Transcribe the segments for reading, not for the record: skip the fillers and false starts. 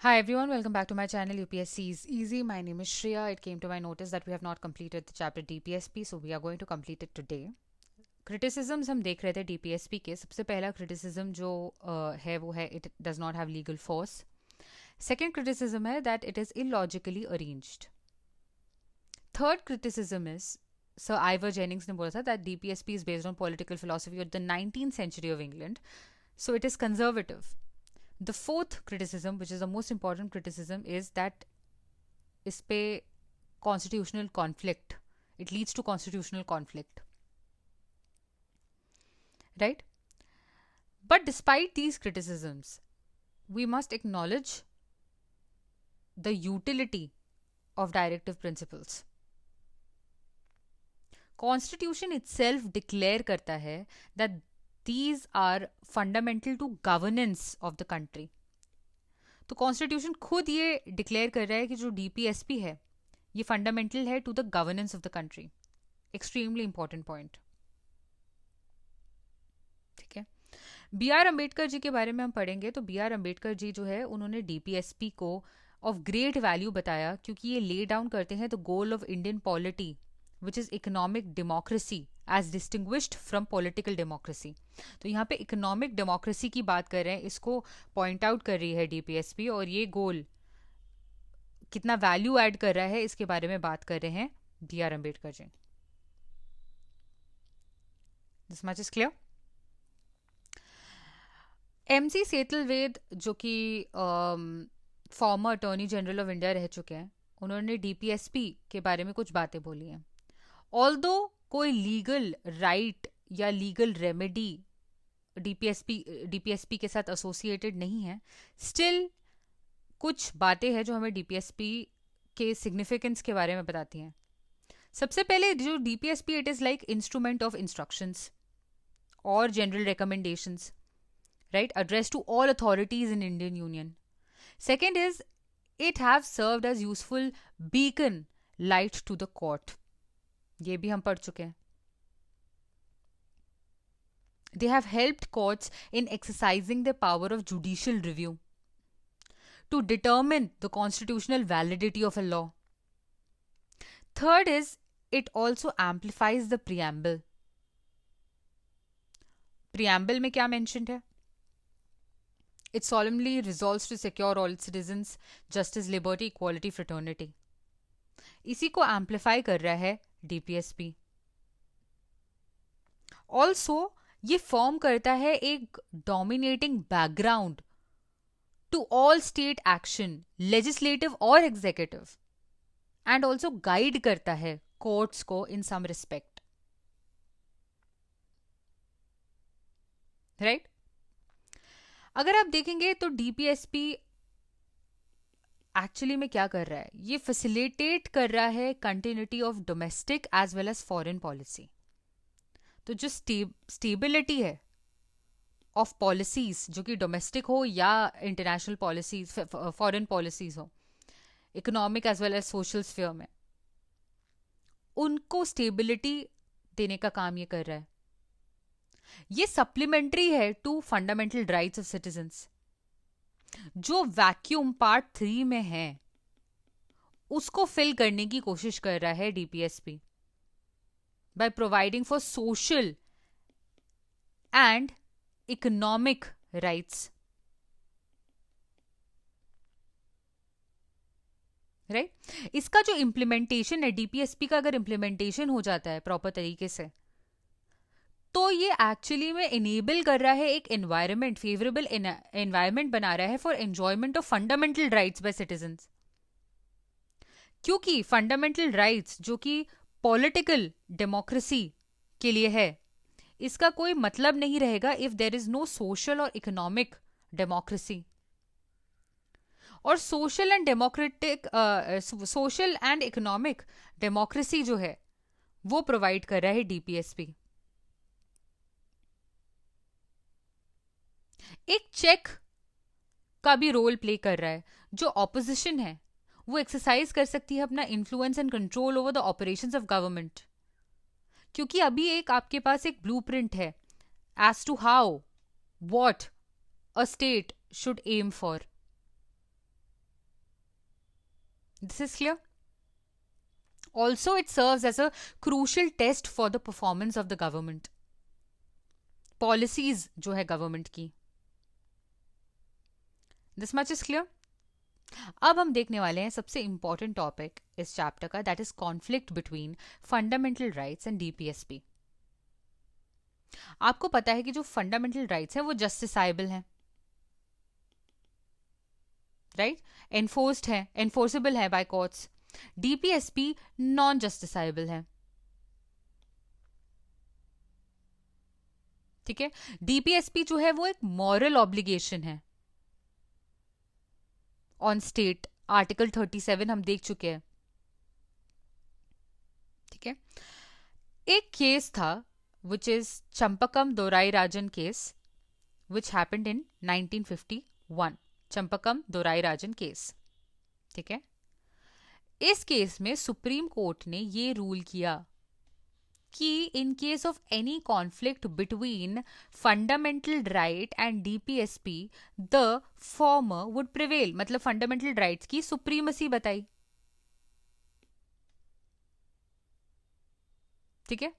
Hi everyone, welcome back to my channel UPSC is Easy. My name is Shreya. It came to my notice that we have not completed the chapter DPSP, so we are going to complete it today. Criticisms हम देख रहे थे DPSP के. सबसे पहला criticism जो है वो है it does not have legal force. Second criticism है that it is illogically arranged. Third criticism is sir Ivor Jennings ने बोला था that DPSP is based on political philosophy of the 19th century of England, so it is conservative. The fourth criticism, which is the most important criticism, is that इस पे constitutional conflict. It leads to constitutional conflict. Right? But despite these criticisms, we must acknowledge the utility of directive principles. Constitution itself declare करता है that these are fundamental to governance of the country. तो constitution खुद ये declare कर रहा है कि जो डीपीएसपी है ये फंडामेंटल है to the governance of the country. Extremely important point. ठीक है. बी आर अम्बेडकर जी के बारे में हम पढ़ेंगे तो बी आर अम्बेडकर जी जो है उन्होंने डीपीएसपी को ऑफ ग्रेट वैल्यू बताया क्योंकि ये ले डाउन करते हैं the goal of Indian polity which is economic democracy as distinguished from political democracy. तो यहाँ पे इकोनॉमिक डेमोक्रेसी की बात कर रहे हैं, इसको पॉइंट आउट कर रही है डीपीएसपी, और ये गोल कितना वैल्यू ऐड कर रहा है इसके बारे में बात कर रहे हैं B R Ambedkar ji. This much is clear. MC Setalvad जो कि former attorney general of India रह चुके हैं, उन्होंने डीपीएसपी के बारे में कुछ बातें बोली हैं. ऑल्दो कोई लीगल राइट या लीगल रेमेडी डीपीएसपी के साथ एसोसिएटेड नहीं है, स्टिल कुछ बातें हैं जो हमें डीपीएसपी के सिग्निफिकेंस के बारे में बताती हैं. सबसे पहले जो DPSP it is like instrument of instructions और general recommendations, right, addressed to all authorities in Indian Union. Second is it have served as useful beacon light to the court. ये भी हम पढ़ चुके हैं. They have helped courts in exercising their power of judicial review to determine the constitutional validity of a law. Third is it also amplifies the preamble. Preamble में क्या mentioned है? It solemnly resolves to secure all its citizens justice, liberty, equality, fraternity. इसी को amplify कर रहा है DPSP. Also, ये form करता है एक dominating background to all state action, legislative or executive, and also guide करता है courts को in some respect. Right? अगर आप देखेंगे तो डीपीएसपी एक्चुअली में क्या कर रहा है, ये फैसिलिटेट कर रहा है continuity of domestic as well as foreign policy. तो जो स्टेबिलिटी है ऑफ पॉलिसीज जो कि डोमेस्टिक हो या इंटरनेशनल पॉलिसीज, फॉरेन पॉलिसीज हो, economic as well as social sphere में, उनको स्टेबिलिटी देने का काम ये कर रहा है. ये सप्लीमेंट्री है to fundamental rights of citizens. जो वैक्यूम पार्ट 3 में है उसको फिल करने की कोशिश कर रहा है DPSP by providing for social and economic rights. Right. इसका जो इम्प्लीमेंटेशन है डीपीएसपी का, अगर इम्प्लीमेंटेशन हो जाता है प्रॉपर तरीके से, तो ये एक्चुअली में इनेबल कर रहा है एक एनवायरमेंट, फेवरेबल एनवायरमेंट बना रहा है for enjoyment of fundamental rights by citizens. क्योंकि फंडामेंटल राइट्स जो कि पॉलिटिकल डेमोक्रेसी के लिए है, इसका कोई मतलब नहीं रहेगा if there is no social और इकोनॉमिक डेमोक्रेसी. और सोशल एंड इकोनॉमिक डेमोक्रेसी जो है वो प्रोवाइड कर रहा है डीपीएसपी. एक चेक का भी रोल प्ले कर रहा है. जो ऑपोजिशन है वो एक्सरसाइज कर सकती है अपना influence and control over the operations of government, क्योंकि अभी एक आपके पास एक ब्लूप्रिंट है as to how what a state should aim for. This is clear. Also, it serves as a crucial test for the performance of the government. Policies जो है government की. This much is clear. अब हम देखने वाले हैं सबसे important topic इस चैप्टर का, that is conflict between fundamental rights and DPSP. आपको पता है कि जो फंडामेंटल राइट्स हैं वो जस्टिसाइबल हैं, राइट, एनफोर्स्ड है, एनफोर्सेबल है बाय कोर्ट्स. डीपीएसपी नॉन जस्टिसाइबल है. ठीक है, डीपीएसपी जो है वो एक मॉरल ऑब्लिगेशन है ऑन स्टेट. आर्टिकल 37 हम देख चुके हैं. ठीक है, एक केस था which is Champakam Dorai Rajan case which happened in 1951. Champakam Dorai Rajan case. ठीक है, इस केस में सुप्रीम कोर्ट ने ये रूल किया कि in case of any conflict between fundamental right and DPSP the former would prevail. मतलब फंडामेंटल राइट्स की सुप्रीमसी बताई. ठीक है,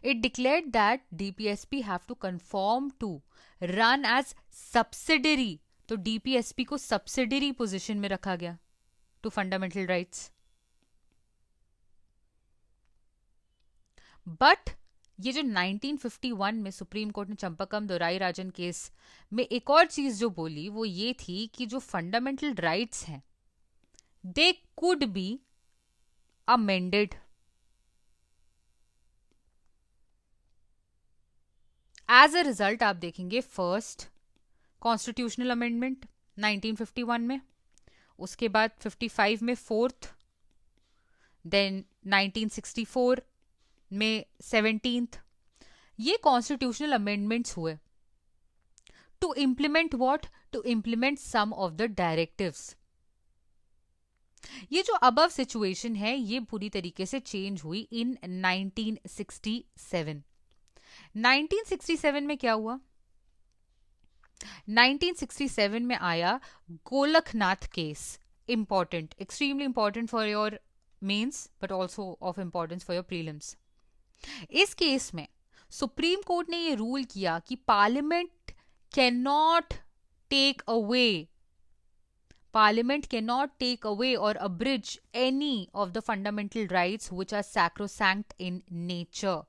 it declared that DPSP have to conform to run as subsidiary. तो डीपीएसपी को सब्सिडरी पोजीशन में रखा गया टू फंडामेंटल राइट्स. बट ये जो 1951 में सुप्रीम कोर्ट ने चंपकम दोराई राजन केस में एक और चीज जो बोली वो ये थी कि जो फंडामेंटल राइट्स हैं they could be amended. As a result आप देखेंगे फर्स्ट कॉन्स्टिट्यूशनल अमेंडमेंट 1951 में, उसके बाद 55 में फोर्थ, देन 1964 में 17th. ये कॉन्स्टिट्यूशनल अमेंडमेंट्स हुए to implement what, to implement some of the directives. ये जो अबव सिचुएशन है ये पूरी तरीके से चेंज हुई इन 1967. 1967 में क्या हुआ? 1967 में आया Golaknath case. Important, extremely important for your mains but also of importance for your prelims. इस केस में सुप्रीम कोर्ट ने यह रूल किया कि parliament can not take away or abridge any of the fundamental rights which are sacrosanct in nature.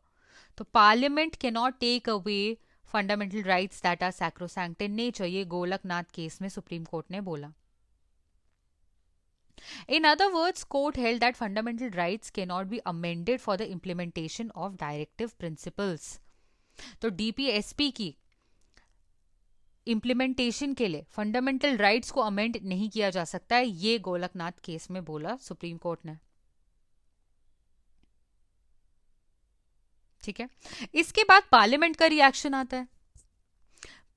तो parliament can not take away fundamental rights that are sacrosanct in nature. ये Golaknath case में supreme court ने बोला. In other words, court held that fundamental rights cannot be amended for the implementation of directive principles. तो DPSP की implementation के लिए fundamental rights को amend नहीं किया जा सकता है, ये गोलकनाथ केस में बोला सुप्रीम कोर्ट ने. ठीक है, इसके बाद पार्लियामेंट का रिएक्शन आता है.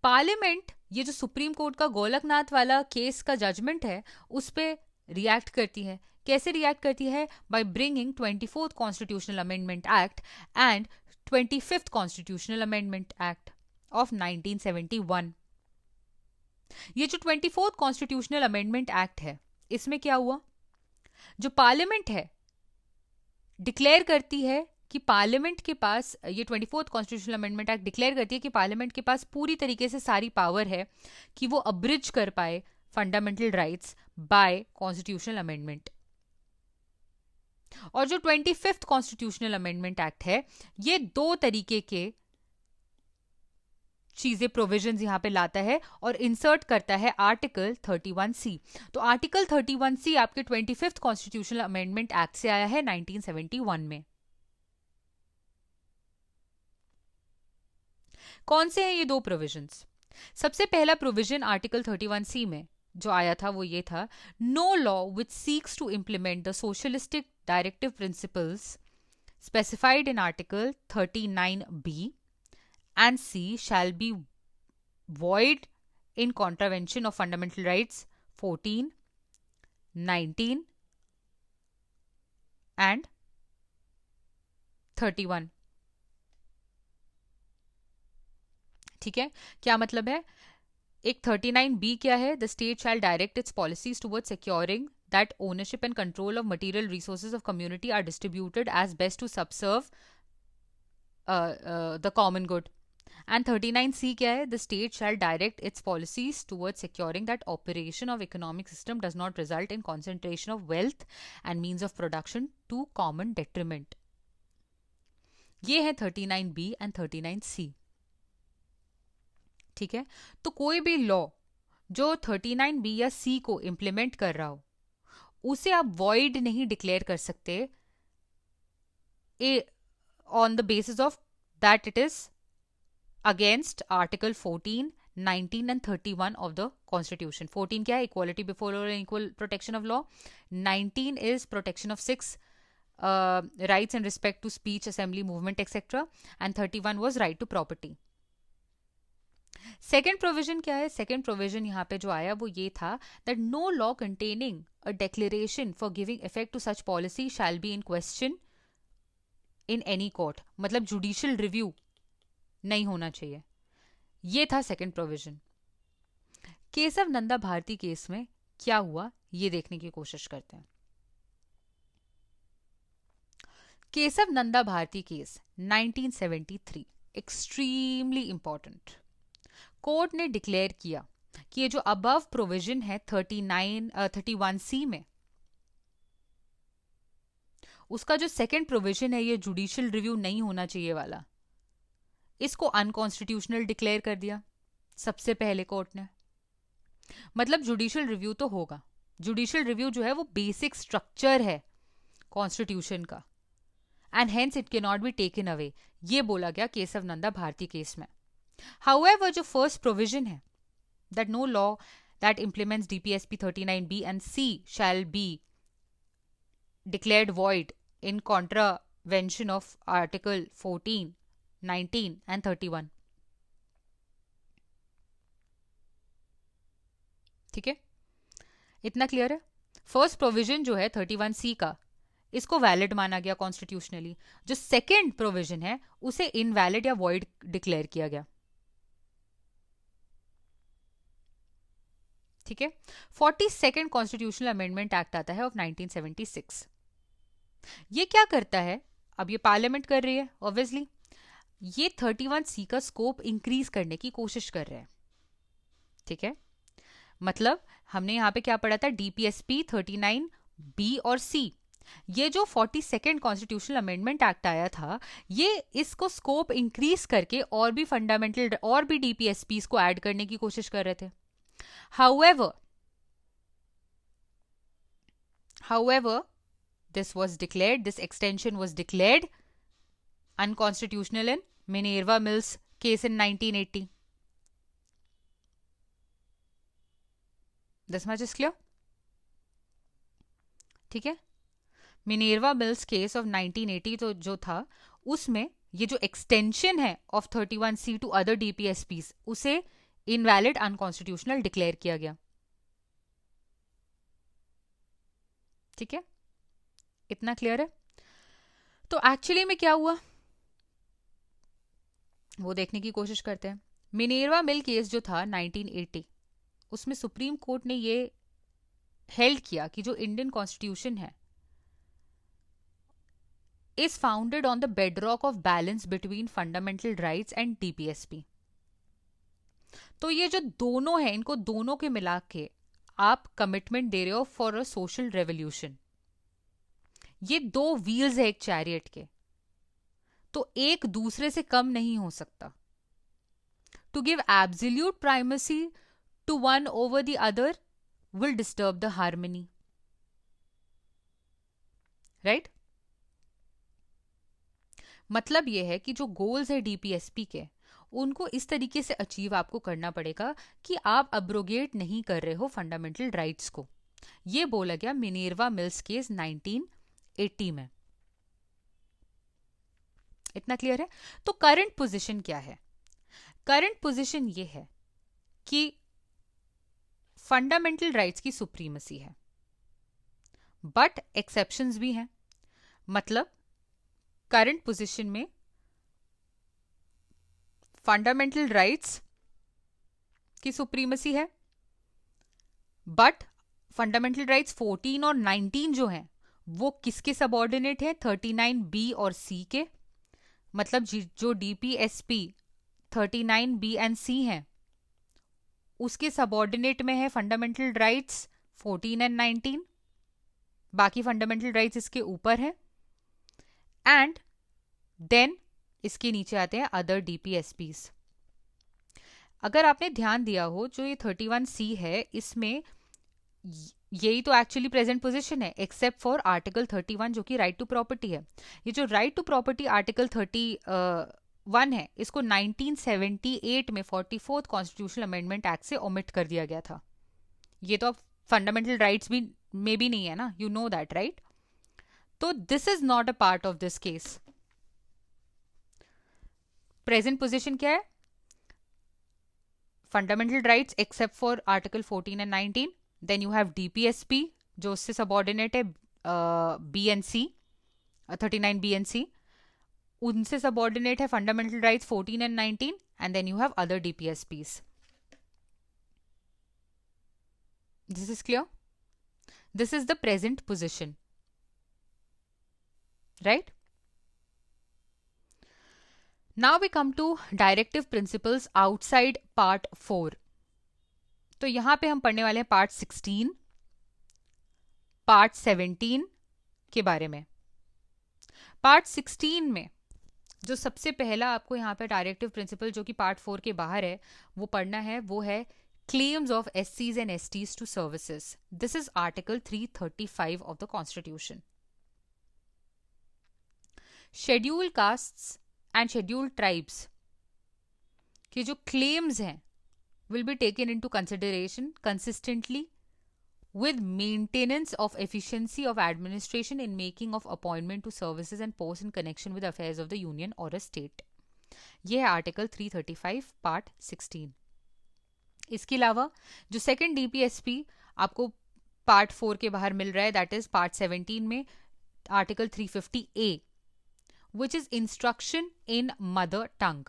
पार्लियामेंट ये जो सुप्रीम कोर्ट का गोलकनाथ वाला केस का जजमेंट है उस पर रिएक्ट करती है. कैसे रिएक्ट करती है? By bringing 24th constitutional amendment act and 25th constitutional amendment act of 1971. ये जो 24th कॉन्स्टिट्यूशनल अमेंडमेंट एक्ट है इसमें क्या हुआ? जो पार्लियामेंट है डिक्लेयर करती है कि पार्लियामेंट के पास, ये 24th constitutional amendment act declare करती है कि पार्लियामेंट के पास पूरी तरीके से सारी पावर है कि वो अब्रिज कर पाए fundamental rights by constitutional amendment. और जो 25th कॉन्स्टिट्यूशनल अमेंडमेंट एक्ट है ये दो तरीके के चीजें, प्रोविजंस यहां पे लाता है और इंसर्ट करता है आर्टिकल 31C. तो आर्टिकल 31C आपके 25th कॉन्स्टिट्यूशनल अमेंडमेंट एक्ट से आया है 1971 में. कौन से हैं ये दो प्रोविजंस? सबसे पहला प्रोविजन आर्टिकल 31C में जो आया था वो ये था, no law which seeks to implement the socialistic directive principles specified in article 39B and C shall be void in contravention of fundamental rights 14, 19 and 31. ठीक है, क्या मतलब है? एक 39B क्या है? The state shall direct it's policies towards securing that ownership and control of material resources of community are distributed as best to subserve the common good. And 39C क्या है? The state shall direct its policies towards securing that operation of economic system does not result in concentration of wealth and means of production to common detriment. ये है 39B and 39C. ठीक है, तो कोई भी law जो 39B या C को इम्प्लीमेंट कर रहा हो उसे आप वॉइड नहीं डिक्लेयर कर सकते on the basis of that it is against article 14, 19 and 31 of the constitution. 14 क्या है? Equality before law and equal protection of law. 19 is protection of 6 rights in respect to speech, assembly, movement, etc. And 31 was right to property. Second provision क्या है? Second provision यहाँ पे जो आया वो ये था that no law containing a declaration for giving effect to such policy shall be in question in any court. मतलब जुडिशियल रिव्यू नहीं होना चाहिए. ये था second provision. Kesavananda Bharati case में क्या हुआ ये देखने की कोशिश करते हैं. Kesavananda Bharati case 1973 extremely important. Court ने डिक्लेयर किया कि ये जो अबव प्रोविजन है 31C में, उसका जो सेकंड प्रोविजन है ये जुडिशियल रिव्यू नहीं होना चाहिए वाला, इसको अनकॉन्स्टिट्यूशनल डिक्लेयर कर दिया सबसे पहले कोर्ट ने. मतलब जुडिशियल रिव्यू तो होगा. जुडिशियल रिव्यू जो है वो बेसिक स्ट्रक्चर है कॉन्स्टिट्यूशन का and hence it can not be taken away. ये बोला गया केशव नंदा भारती केस में. However, जो फर्स्ट प्रोविजन है that no law that implements DPSP 39B and C shall be declared void in contravention of Article 14, 19 and 31. ठीक है, इतना क्लियर है. फर्स्ट प्रोविजन जो है 31C का, इसको वैलिड माना गया कॉन्स्टिट्यूशनली. जो सेकेंड प्रोविजन है उसे इनवैलिड या वॉइड डिक्लेयर किया गया. ठीक है. 42nd कॉन्स्टिट्यूशनल अमेंडमेंट एक्ट आता है ऑफ 1976. ये क्या करता है? अब ये पार्लियामेंट कर रही है ऑब्वियसली. ये 31C का स्कोप इंक्रीज करने की कोशिश कर रहे हैं. ठीक है, मतलब हमने यहां पे क्या पढ़ा था? DPSP 39B और C. ये जो 42nd कॉन्स्टिट्यूशनल अमेंडमेंट एक्ट आया था ये इसको स्कोप इंक्रीज करके और भी फंडामेंटल और भी DPSPs को ऐड करने की कोशिश कर रहे थे. However, this extension was declared unconstitutional in Minerva Mills case in 1980. This much is clear? ठीक है. मिनेर्वा मिल्स केस ऑफ 1980 तो जो था उसमें ये जो एक्सटेंशन है of 31C to other DPSPs उसे इनवैलिड अनकॉन्स्टिट्यूशनल डिक्लेयर किया गया. ठीक है, इतना क्लियर है. तो एक्चुअली में क्या हुआ वो देखने की कोशिश करते हैं. मिनेर्वा मिल केस जो था 1980 उसमें सुप्रीम कोर्ट ने ये हेल्ड किया कि जो इंडियन कॉन्स्टिट्यूशन है is founded on the bedrock of balance between fundamental rights and DPSP. तो ये जो दोनों हैं इनको दोनों के मिला के आप कमिटमेंट दे रहे हो फॉर अ सोशल रेवोल्यूशन. ये दो व्हील्स है एक चैरियट के, तो एक दूसरे से कम नहीं हो सकता. To give absolute primacy to one over the other will disturb the harmony. Right? मतलब यह है कि जो गोल्स है DPSP के उनको इस तरीके से अचीव आपको करना पड़ेगा कि आप अब्रोगेट नहीं कर रहे हो फंडामेंटल राइट्स को. ये बोला गया मिनेर्वा मिल्स केस 1980 में. इतना क्लियर है? तो करंट पोजीशन क्या है? करंट पोजीशन ये है कि फंडामेंटल राइट्स की सुप्रीमेसी है बट एक्सेप्शंस भी हैं. मतलब करंट पोजीशन में फंडामेंटल राइट्स की सुप्रीमसी है, बट फंडामेंटल राइट्स 14 और 19 जो हैं वो किसके सबऑर्डिनेट है? 39B और C के। मतलब जो DPSP 39B एंड C हैं उसके सबऑर्डिनेट में है फंडामेंटल राइट्स 14 एंड 19, बाकी फंडामेंटल राइट्स इसके ऊपर है, एंड देन इसके नीचे आते हैं अदर DPSPs। अगर आपने ध्यान दिया हो, जो ये 31C है इसमें यही तो एक्चुअली प्रेजेंट पोजीशन है, एक्सेप्ट फॉर आर्टिकल 31 जो कि राइट टू प्रॉपर्टी है। ये जो राइट टू प्रॉपर्टी आर्टिकल 31 है इसको 1978 में 44th कॉन्स्टिट्यूशनल अमेंडमेंट एक्ट से ओमिट कर दिया गया था। ये तो अब फंडामेंटल राइट्स भी में भी नहीं है ना, यू नो दैट राइट। तो this is not a part of this case. Present position क्या है? Fundamental rights except for article 14 and 19, then you have DPSP जो उससे सबऑर्डिनेट है BNC 39BNC, उनसे सबऑर्डिनेट है fundamental rights 14 and 19, and then you have other DPSPs। This is clear? This is the present position, right? Now we come to directive principles outside part 4। तो यहां पे हम पढ़ने वाले हैं पार्ट 16, पार्ट 17 के बारे में। पार्ट 16 में जो सबसे पहला आपको यहाँ पे डायरेक्टिव प्रिंसिपल जो कि पार्ट 4 के बाहर है वो पढ़ना है, वो है claims of SCs and STs to services. This is article 335 of the constitution. Scheduled castes and scheduled tribes के जो claims हैं will be taken into consideration consistently with maintenance of efficiency of administration in making of appointment to services and posts in connection with affairs of the union or a state. ये है article 335 part 16। इसके अलावा जो second DPSP आपको part 4 के बाहर मिल रहा है, दैट इज पार्ट 17 में article 350A, which is instruction in mother tongue.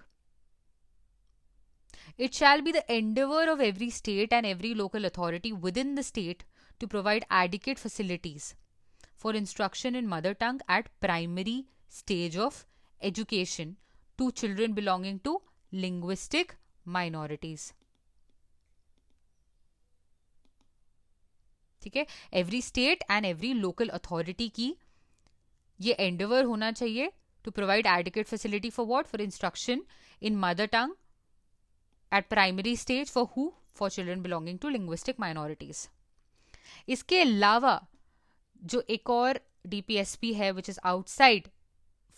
It shall be the endeavor of every state and every local authority within the state to provide adequate facilities for instruction in mother tongue at primary stage of education to children belonging to linguistic minorities. ठीक है, every state and every local authority की ये endeavour होना चाहिए to provide adequate facility for what? For instruction in mother tongue at primary stage for who? For children belonging to linguistic minorities. इसके अलावा जो एक और DPSP है which is outside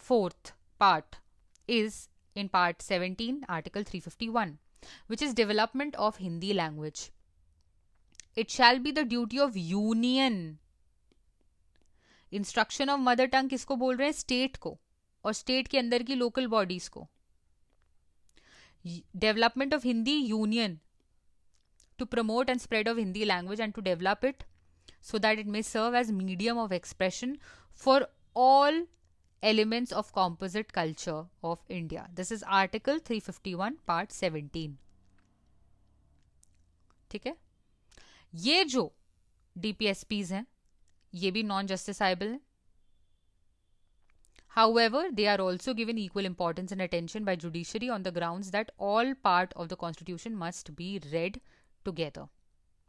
fourth part is in part 17 article 351 which is development of Hindi language. It shall be the duty of union. Instruction of mother tongue किसको बोल रहे हैं? स्टेट को, और स्टेट के अंदर की लोकल बॉडीज को। Development of Hindi union to promote and spread of Hindi language and to develop it so that it may serve as medium of expression for all elements of composite culture of India. This is article 351 part 17. ठीक है, ये जो DPSPs हैं ये भी non जस्टिसाइबल हैं. However, they are also given equal importance and attention by judiciary on the grounds that all part of the constitution must be read together.